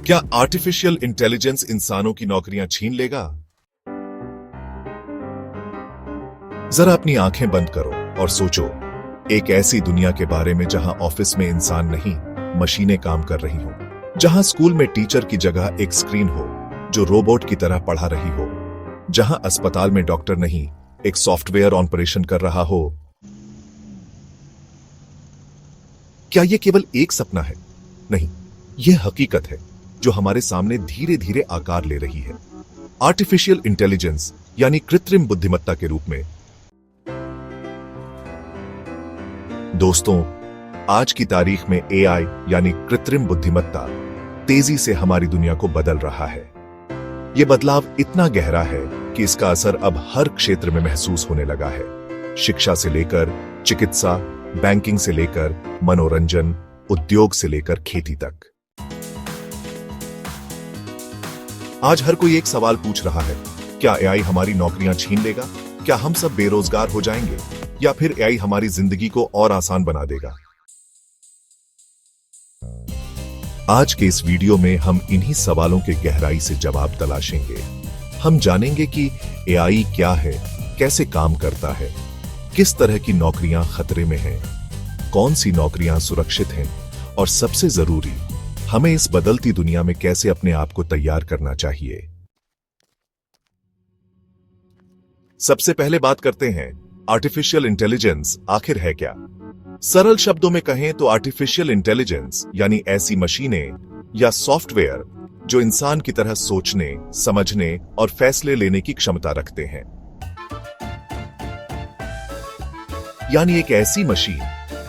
क्या artificial intelligence इंसानों की नौकरियां छीन लेगा? जरा अपनी आंखें बंद करो और सोचो, एक ऐसी दुनिया के बारे में जहां ऑफिस में इंसान नहीं, मशीनें काम कर रही हों, जहां स्कूल में टीचर की जगह एक स्क्रीन हो जो रोबोट की तरह पढ़ा रही हो, जहां अस्पताल में डॉक्टर नहीं, एक सॉफ्टवेयर ऑपरेशन कर रहा हो। क्या यह केवल एक सपना है? नहीं, यह हकीकत है जो हमारे सामने धीरे धीरे आकार ले रही है। आर्टिफिशियल इंटेलिजेंस यानी कृत्रिम बुद्धिमत्ता के रूप में। दोस्तों, आज की तारीख में एआई यानी कृत्रिम बुद्धिमत्ता तेजी से हमारी दुनिया को बदल रहा है। यह बदलाव इतना गहरा है कि इसका असर अब हर क्षेत्र में महसूस होने लगा है। शिक्षा से लेकर चिकित्सा, बैंकिंग से लेकर मनोरंजन, उद्योग से लेकर खेती तक। आज हर कोई एक सवाल पूछ रहा है, क्या एआई हमारी नौकरियां छीन लेगा? क्या हम सब बेरोजगार हो जाएंगे? या फिर एआई हमारी जिंदगी को और आसान बना देगा? आज के इस वीडियो में हम इन्हीं सवालों के गहराई से जवाब तलाशेंगे। हम जानेंगे कि एआई क्या है, कैसे काम करता है, किस तरह की नौकरियां खतरे में हैं, कौन सी नौकरियां सुरक्षित हैं, और सबसे जरूरी, हमें इस बदलती दुनिया में कैसे अपने आप को तैयार करना चाहिए। सबसे पहले बात करते हैं, आर्टिफिशियल इंटेलिजेंस आखिर है क्या? सरल शब्दों में कहें तो आर्टिफिशियल इंटेलिजेंस यानी ऐसी मशीनें या सॉफ्टवेयर जो इंसान की तरह सोचने, समझने और फैसले लेने की क्षमता रखते हैं। यानी एक ऐसी मशीन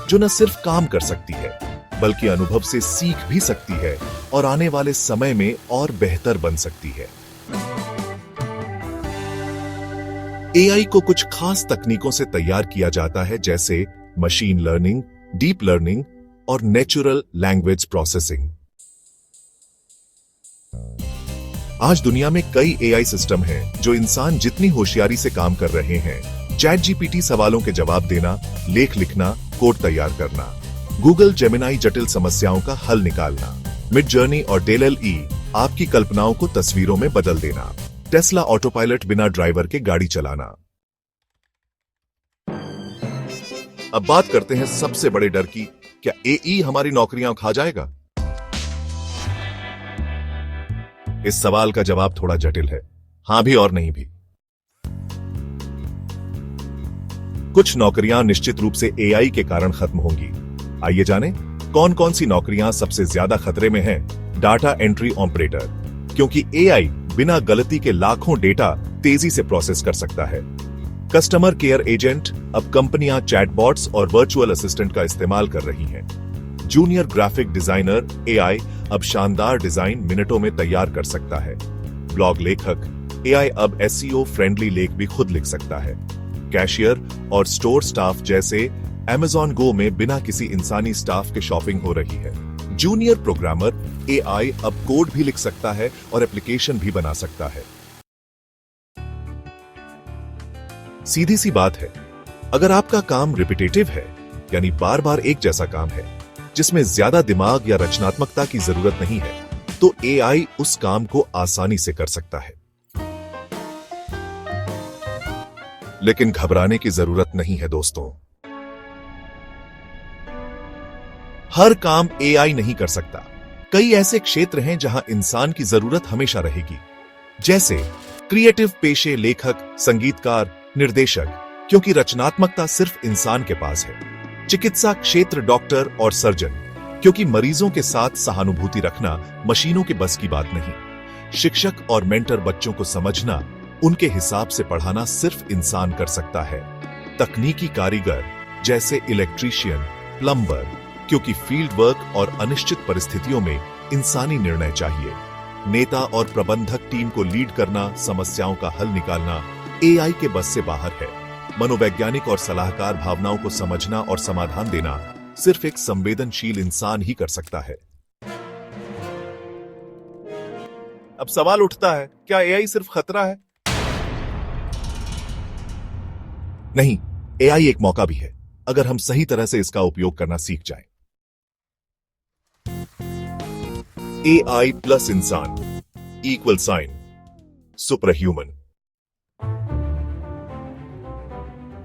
जो न सिर्फ काम कर सकती है बल्कि अनुभव से सीख भी सकती है और आने वाले समय में और बेहतर बन सकती है। एआई को कुछ खास तकनीकों से तैयार किया जाता है, जैसे मशीन लर्निंग, डीप लर्निंग और नेचुरल लैंग्वेज प्रोसेसिंग। आज दुनिया में कई एआई सिस्टम हैं जो इंसान जितनी होशियारी से काम कर रहे हैं। चैट जीपीटी सवालों के जवाब देना, लेख लिखना, कोड तैयार करना, गूगल जेमिनाई जटिल समस्याओं का हल निकालना, मिड जर्नी और डेलएलई आपकी कल्पनाओं को तस्वीरों में बदल देना, टेस्ला ऑटो पायलट बिना ड्राइवर के गाड़ी चलाना। अब बात करते हैं सबसे बड़े डर की, क्या एआई हमारी नौकरियां खा जाएगा? इस सवाल का जवाब थोड़ा जटिल है, हां भी और नहीं भी। कुछ नौकरियां निश्चित रूप से एआई के कारण खत्म होंगी। आइए जानें कौन कौन सी नौकरियां सबसे ज्यादा खतरे में हैं। डाटा एंट्री ऑपरेटर, क्योंकि एआई बिना गलती के लाखों डेटा तेजी से प्रोसेस कर सकता है। कस्टमर केयर एजेंट, अब कंपनियां चैटबॉट्स और वर्चुअल असिस्टेंट का इस्तेमाल कर रही हैं। जूनियर ग्राफिक डिजाइनर, एआई अब शानदार डिजाइन मिनटों में तैयार कर सकता है। ब्लॉग लेखक, एआई अब एसईओ फ्रेंडली लेख भी खुद लिख सकता है। कैशियर और स्टोर स्टाफ, जैसे Amazon Go में बिना किसी इंसानी स्टाफ के शॉपिंग हो रही है। जूनियर प्रोग्रामर, एआई अब कोड भी लिख सकता है और एप्लीकेशन भी बना सकता है। सीधी सी बात है, अगर आपका काम रिपीटेटिव है, यानी बार बार एक जैसा काम है जिसमें ज्यादा दिमाग या रचनात्मकता की जरूरत नहीं है, तो एआई उस काम को आसानी से कर सकता है। लेकिन घबराने की जरूरत नहीं है दोस्तों। हर काम एआई नहीं कर सकता। कई ऐसे क्षेत्र हैं जहां इंसान की जरूरत हमेशा रहेगी, जैसे क्रिएटिव पेशे, लेखक, संगीतकार, निर्देशक, क्योंकि रचनात्मकता सिर्फ इंसान के पास है। चिकित्सा क्षेत्र, डॉक्टर और सर्जन, क्योंकि मरीजों के साथ सहानुभूति रखना मशीनों के बस की बात नहीं। शिक्षक और मेंटर, बच्चों को समझना, उनके हिसाब से पढ़ाना सिर्फ इंसान कर सकता है। तकनीकी कारीगर, जैसे इलेक्ट्रीशियन, प्लम्बर, क्योंकि फील्ड वर्क और अनिश्चित परिस्थितियों में इंसानी निर्णय चाहिए। नेता और प्रबंधक, टीम को लीड करना, समस्याओं का हल निकालना एआई के बस से बाहर है। मनोवैज्ञानिक और सलाहकार, भावनाओं को समझना और समाधान देना सिर्फ एक संवेदनशील इंसान ही कर सकता है। अब सवाल उठता है, क्या एआई सिर्फ खतरा है? नहीं, एआई एक मौका भी है, अगर हम सही तरह से इसका उपयोग करना सीख जाएं। AI प्लस इंसान इक्वल साइन सुपर ह्यूमन।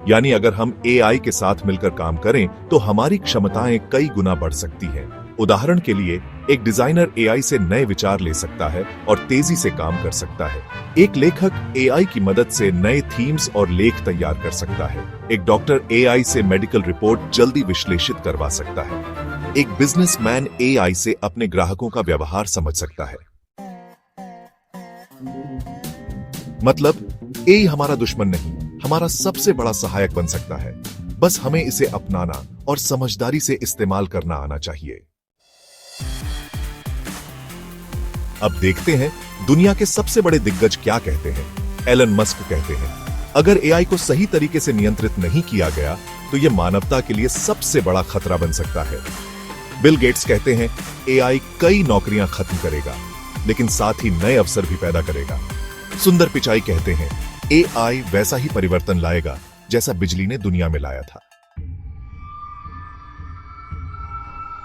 यानी अगर हम AI के साथ मिलकर काम करें तो हमारी क्षमताएं कई गुना बढ़ सकती हैं। उदाहरण के लिए एक डिजाइनर AI से नए विचार ले सकता है और तेजी से काम कर सकता है। एक लेखक AI की मदद से नए थीम्स और लेख तैयार कर सकता है। एक डॉक्टर AI से मेडिकल रिपोर्ट जल्दी विश्लेषित करवा सकता है। एक बिजनेसमैन AI से अपने ग्राहकों का व्यवहार समझ सकता है। मतलब AI हमारा दुश्मन नहीं, हमारा सबसे बड़ा सहायक बन सकता है। बस हमें इसे अपनाना और समझदारी से इस्तेमाल करना आना चाहिए। अब देखते हैं दुनिया के सबसे बड़े दिग्गज क्या कहते हैं। एलन मस्क कहते हैं, अगर AI को सही तरीके से नियंत्रित नहीं किया गया तो यह मानवता के लिए सबसे बड़ा खतरा बन सकता है। बिल गेट्स कहते हैं, AI कई नौकरियां खत्म करेगा, लेकिन साथ ही नए अवसर भी पैदा करेगा। सुंदर पिचाई कहते हैं, AI वैसा ही परिवर्तन लाएगा जैसा बिजली ने दुनिया में लाया था।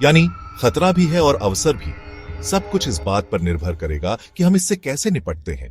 यानी खतरा भी है और अवसर भी। सब कुछ इस बात पर निर्भर करेगा कि हम इससे कैसे निपटते हैं।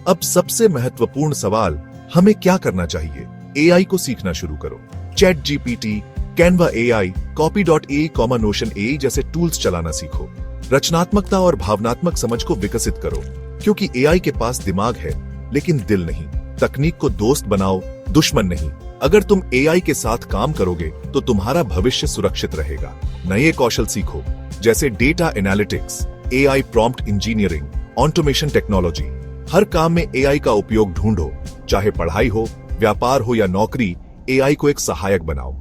अब सबसे महत्वपूर्ण सवाल, हमें क्या करना चाहिए? AI को सीखना शुरू करो। ChatGPT, Canva AI, Copy.ai, Notion AI जैसे टूल्स चलाना सीखो। रचनात्मकता और भावनात्मक समझ को विकसित करो, क्योंकि AI के पास दिमाग है लेकिन दिल नहीं। तकनीक को दोस्त बनाओ, दुश्मन नहीं। अगर तुम AI के साथ काम करोगे तो तुम्हारा भविष्य सुरक्षित रहेगा। नए कौशल सीखो, जैसे data analytics, AI prompt engineering, automation technology. हर काम में AI का उपयोग ढूंढो, चाहे पढ़ाई हो, व्यापार हो या नौकरी, AI को एक सहायक बनाओ।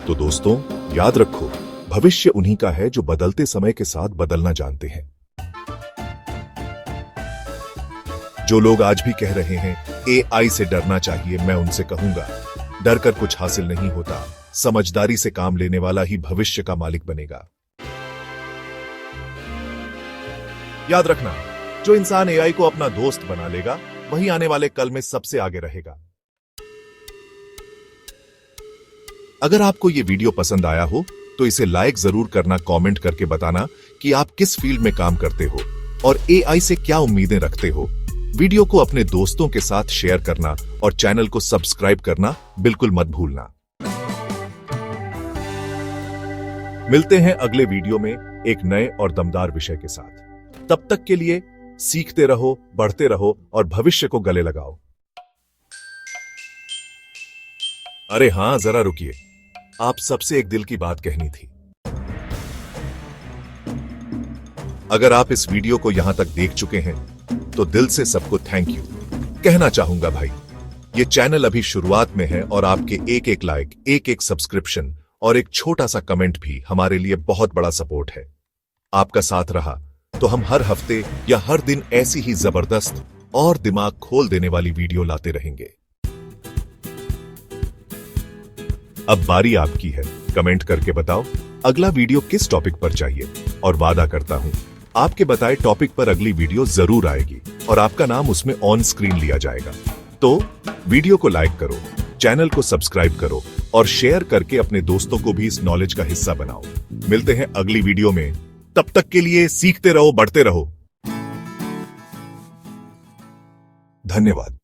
तो दोस्तों, याद रखो, भविष्य उन्हीं का है जो बदलते समय के साथ बदलना जानते हैं। जो लोग आज भी कह रहे हैं AI से डरना चाहिए, मैं उनसे कहूंगा, डर कर कुछ हासिल नहीं होता। समझदारी से काम लेने वाला ही भविष्य का मालिक बनेगा। याद रखना, जो इंसान AI को अपना दोस्त बना लेगा, वही आने वाले कल में सबसे आगे रहेगा। अगर आपको यह वीडियो पसंद आया हो तो इसे लाइक जरूर करना, कमेंट करके बताना कि आप किस फील्ड में काम करते हो और AI से क्या उम्मीदें रखते हो। वीडियो को अपने दोस्तों के साथ शेयर करना और चैनल को सब्सक्राइब करना बिल्कुल मत भूलना। मिलते हैं अगले वीडियो में एक नए और दमदार विषय के साथ। तब तक के लिए सीखते रहो, बढ़ते रहो और भविष्य को गले लगाओ। अरे हां, जरा रुकिए, आप सबसे एक दिल की बात कहनी थी। अगर आप इस वीडियो को यहां तक देख चुके हैं तो दिल से सबको थैंक यू कहना चाहूंगा भाई। ये चैनल अभी शुरुआत में है और आपके एक एक लाइक, एक एक सब्सक्रिप्शन और एक छोटा सा कमेंट भी हमारे लिए बहुत बड़ा सपोर्ट है। आपका साथ रहा तो हम हर हफ्ते या हर दिन ऐसी ही जबरदस्त और दिमाग खोल देने वाली वीडियो लाते रहेंगे। अब बारी आपकी है, कमेंट करके बताओ अगला वीडियो किस टॉपिक पर चाहिए, और वादा करता हूं आपके बताए टॉपिक पर अगली वीडियो जरूर आएगी और आपका नाम उसमें ऑन स्क्रीन लिया जाएगा। तो वीडियो को लाइक करो, चैनल को सब्सक्राइब करो और शेयर करके अपने दोस्तों को भी इस नॉलेज का हिस्सा बनाओ। मिलते हैं अगली वीडियो में, तब तक के लिए सीखते रहो, बढ़ते रहो। धन्यवाद।